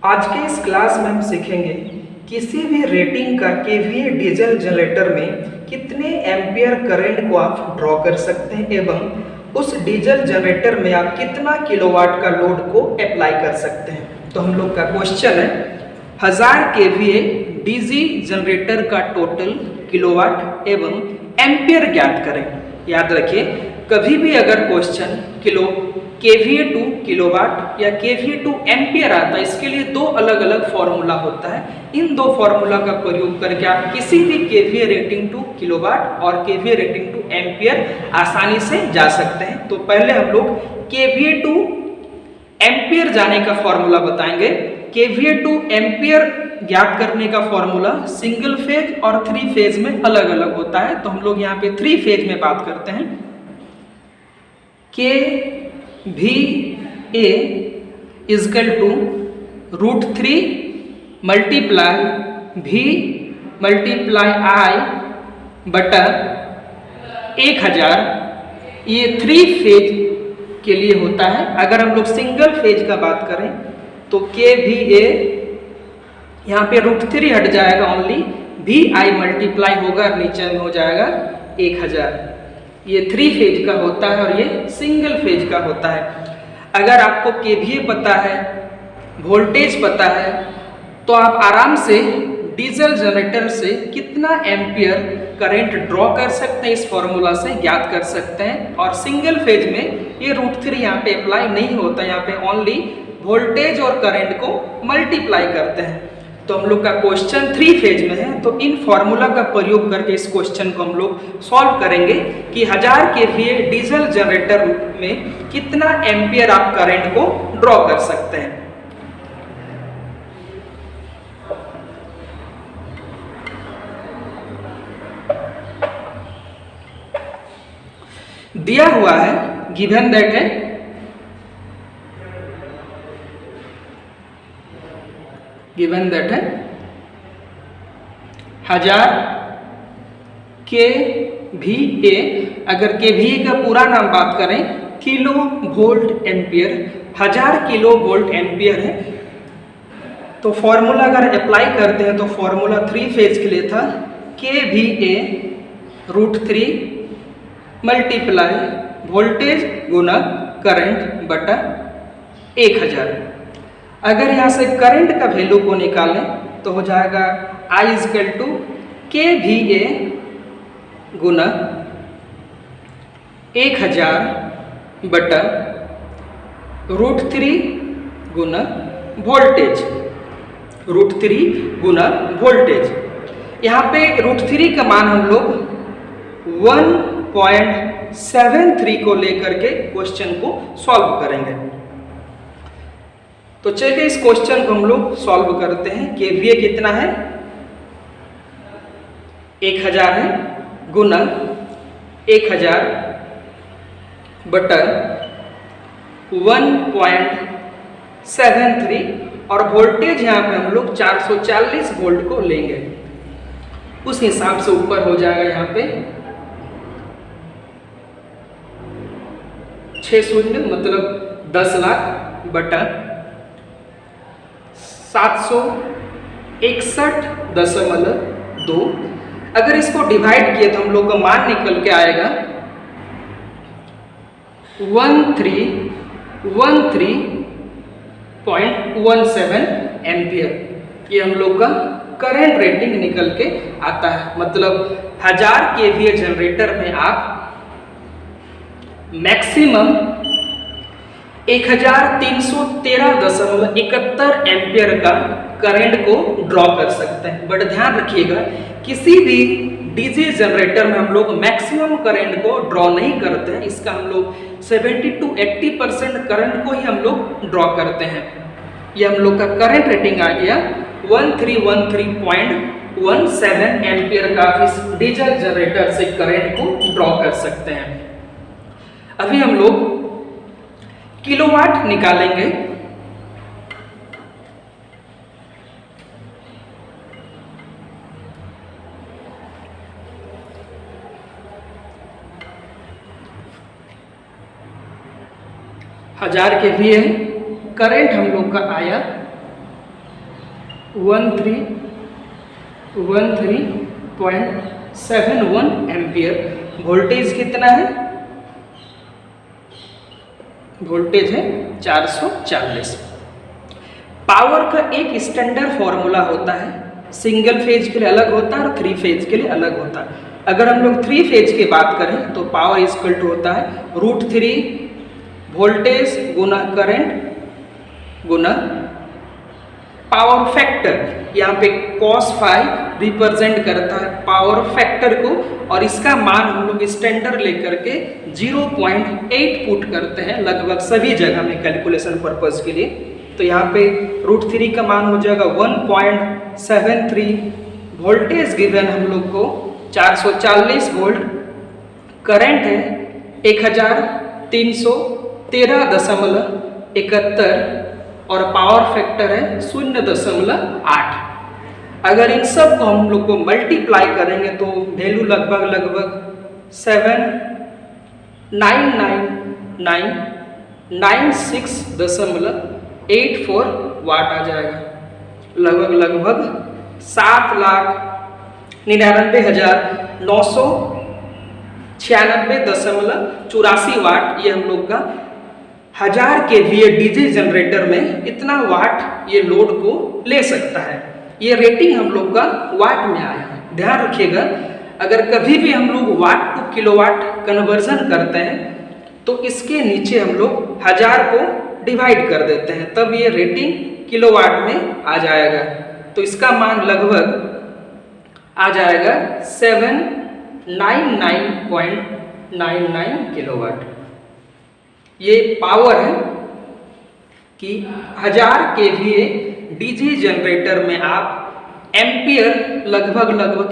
आज के इस क्लास में हम सीखेंगे किसी भी रेटिंग का केवीए डीजल जनरेटर में कितने एम्पियर करंट को आप ड्रॉ कर सकते हैं एवं उस डीजल जनरेटर में आप कितना किलोवाट का लोड को अप्लाई कर सकते हैं। तो हम लोग का क्वेश्चन है 1000 केवीए डीजी जनरेटर का टोटल किलोवाट एवं एम्पियर ज्ञात करें। याद रखिए, कभी भी अगर क्वेश्चन केवीए टू किलोवाट या केवीए टू एम्पियर आता है, इसके लिए दो अलग अलग फॉर्मूला होता है। इन दो फॉर्मूला का प्रयोग करके आप किसी भी केवीए रेटिंग टू किलोवाट और केवीए रेटिंग टू एम्पियर आसानी से जा सकते हैं। तो पहले हम लोग केवीए टू एम्पियर जाने का फॉर्मूला बताएंगे। केवीए टू एम्पियर ज्ञात करने का फॉर्मूला सिंगल फेज और 3 फेज में अलग अलग होता है। तो हम लोग यहाँ पे 3 फेज में बात करते हैं। KVA is equal to √3 multiply V multiply I बटा 1000, ये 3 फेज के लिए होता है। अगर हम लोग सिंगल फेज का बात करें तो KVA यहाँ पे √3 हट जाएगा, ओनली VI मल्टीप्लाई होगा और नीचे में हो जाएगा 1000। ये 3 फेज का होता है और ये सिंगल फेज का होता है। अगर आपको केवीए पता है, वोल्टेज पता है, तो आप आराम से डीजल जनरेटर से कितना एम्पियर करंट ड्रॉ कर सकते हैं इस फॉर्मूला से ज्ञात कर सकते हैं। और सिंगल फेज में ये √3 यहाँ पे अप्लाई नहीं होता, यहाँ पे ओनली वोल्टेज और करंट को मल्टीप्लाई करते हैं। तो हम लोग का क्वेश्चन 3 फेज में है, तो इन फॉर्मूला का प्रयोग करके इस क्वेश्चन को हम लोग सॉल्व करेंगे कि 1000 केवीए डीजल जनरेटर में कितना एम्पियर आप करंट को ड्रॉ कर सकते हैं। दिया हुआ है, गिवन दैट है गिवन दैट है 1000 KVA। अगर KVA का पूरा नाम बात करें kilo volt ampere, 1000 kilo volt ampere है। तो फॉर्मूला अगर अप्लाई करते हैं तो फॉर्मूला 3 फेज के लिए था KVA √3 मल्टीप्लाई वोल्टेज गुना करंट बटा 1000। अगर यहाँ से करंट का वैल्यू को निकालें तो हो जाएगा I इजकल टू KVA गुना 1000 बटा √3 गुना वोल्टेज, √3 गुना वोल्टेज। यहाँ पे √3 का मान हम लोग 1.73 को लेकर के क्वेश्चन को सॉल्व करेंगे। तो चलिए इस क्वेश्चन को हम लोग सॉल्व करते हैं। केवीए कितना है? 1000 है, गुना 1000 बटा 1.73 और वोल्टेज यहाँ पे हम लोग 440 वोल्ट को लेंगे। उस हिसाब से ऊपर हो जाएगा यहाँ पे 60 मतलब 10 लाख बटा 761.2। अगर इसको डिवाइड किए तो हम लोग का मान निकल के आएगा 1313.17 एम्पियर। ये हम लोग का करंट रेटिंग निकल के आता है। मतलब 1000 केवीए जनरेटर में आप मैक्सिमम 1313.71 एम्पियर का करंट को ड्रॉ कर सकते हैं। बट ध्यान रखिएगा, किसी भी डीजी जनरेटर में हम लोग मैक्सिमम करंट को ड्रॉ नहीं करते हैं। इसका हम लोग 70 to 80% करंट को ही हम लोग ड्रॉ करते हैं। ये हम लोग का करंट रेटिंग आ गया 1313.17 एम्पियर का इस डीजल जनरेटर से करंट को ड्रॉ कर सकते हैं। अभी हम लोग किलोवाट निकालेंगे। हजार के भी है। करंट हम लोग का आया 13.71 एम्पियर। वोल्टेज कितना है? वोल्टेज है 440। पावर का एक स्टैंडर्ड फॉर्मूला होता है, सिंगल फेज के लिए अलग होता है और 3 फेज के लिए अलग होता है। अगर हम लोग 3 फेज की बात करें तो पावर इक्वल टू होता है √3 वोल्टेज गुना करंट गुना पावर फैक्टर। यहाँ पे cos फाई रिप्रेजेंट करता है पावर फैक्टर को, और इसका मान हम लोग स्टैंडर्ड लेकर के 0.8 पुट करते हैं लगभग सभी जगह में कैलकुलेशन पर्पज के लिए। तो यहाँ पे √3 का मान हो जाएगा 1.73। वोल्टेज गिवन हम लोग को 440 वोल्ट, करंट है 1313.71 और पावर फैक्टर है 0.8। अगर इन सब को हम लोग को मल्टीप्लाई करेंगे तो वैल्यू लगभग 7,999,96.84 वाट आ जाएगा। लगभग 7,99,996.84 वाट। ये हम लोग का 1000 kVA डीसी जनरेटर में इतना वाट ये लोड को ले सकता है। ये रेटिंग हम लोग का वाट में आया है। ध्यान रखिएगा, अगर कभी भी हम लोग वाट टू किलोवाट कन्वर्जन करते हैं तो इसके नीचे हम लोग 1000 को डिवाइड कर देते हैं, तब ये रेटिंग किलोवाट में आ जाएगा। तो इसका मान लगभग आ जाएगा 799.99 किलोवाट। ये पावर है कि 1000 kVA डीसी जनरेटर में आप एम्पियर लगभग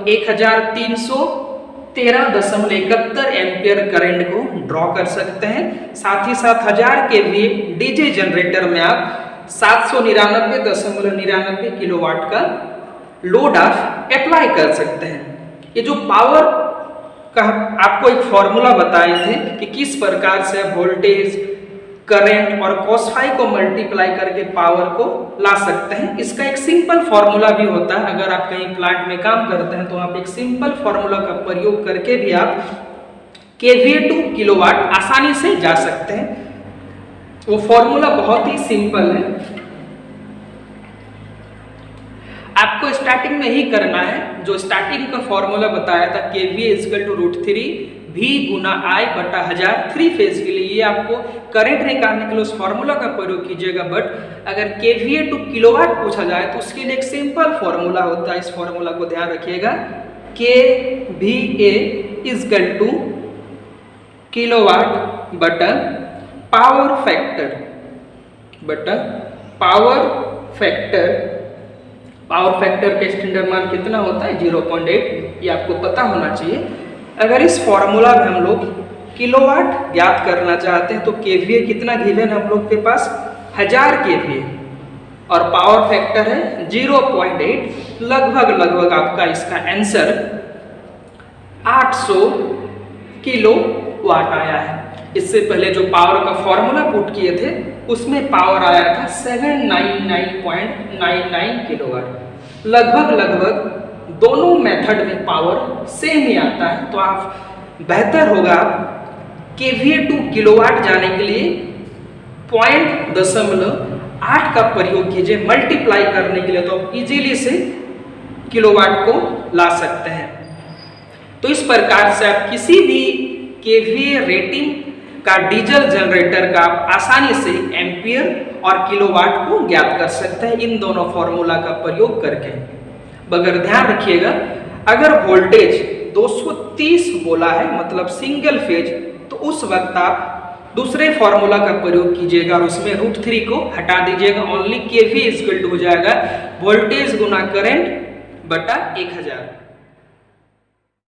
1313.71 एम्पियर करंट को ड्रॉ कर सकते हैं। साथ ही साथ 1000 kVA डीसी जनरेटर में आप 799.99 किलोवाट का लोड आप अप्लाई कर सकते हैं। ये जो पावर का आपको एक फॉर्मूला बताए थे कि किस प्रकार से वोल्टेज, करंट और cos फाई को मल्टीप्लाई करके पावर को ला सकते हैं, इसका एक सिंपल फॉर्मूला भी होता है। अगर आप कहीं प्लांट में काम करते हैं तो आप एक सिंपल फॉर्मूला का प्रयोग करके भी आप kVA टू किलोवाट आसानी से जा सकते हैं। वो फॉर्मूला बहुत ही सिंपल है, आपको स्टार्टिंग में ही करना है। जो स्टार्टिंग का फॉर्मूला बताया था kVA इक्वल टू √3 V गुना I बटा 1000 3 फेज के लिए, ये आपको करंट निकालने के लिए उस फॉर्मूला का प्रयोग कीजिएगा। बट अगर kVA टू किलोवाट पूछा जाए तो उसके लिए एक सिंपल फॉर्मूला होता है। इस फॉर्मूला को ध्यान रखिएगा, kVA इक्वल टू किलोवाट बटा पावर फैक्टर पावर फैक्टर का स्टैंडर्ड मान कितना होता है? 0.8। ये आपको पता होना चाहिए। अगर इस फॉर्मूला में हम लोग किलोवाट ज्ञात करना चाहते हैं तो kVA कितना गिवन हम लोग के पास? 1000 kVA और पावर फैक्टर है 0.8। लगभग आपका इसका आंसर 800 किलोवाट आया है। इससे पहले जो पावर का फॉर्मूला पुट किए थे उसमें पावर आया था 799.99 किलोवाट। लगभग दोनों मेथड में पावर सेम ही आता है। तो आप बेहतर होगा kVA टू किलोवाट जाने के लिए 0.8 का प्रयोग कीजिए मल्टीप्लाई करने के लिए, तो आप इजीली से किलोवाट को ला सकते हैं। तो इस प्रकार से आप किसी भी kVA रेटिंग का डीजल जनरेटर का आप आसानी से एम्पियर और किलोवाट को ज्ञात कर सकते हैं इन दोनों फॉर्मूला का प्रयोग करके। मगर ध्यान रखिएगा, अगर वोल्टेज 230 बोला है मतलब सिंगल फेज, तो उस वक्त आप दूसरे फॉर्मूला का प्रयोग कीजिएगा और उसमें √3 को हटा दीजिएगा। ओनली kVA इक्वल टू हो जाएगा वोल्टेज गुना करंट बटा 1000।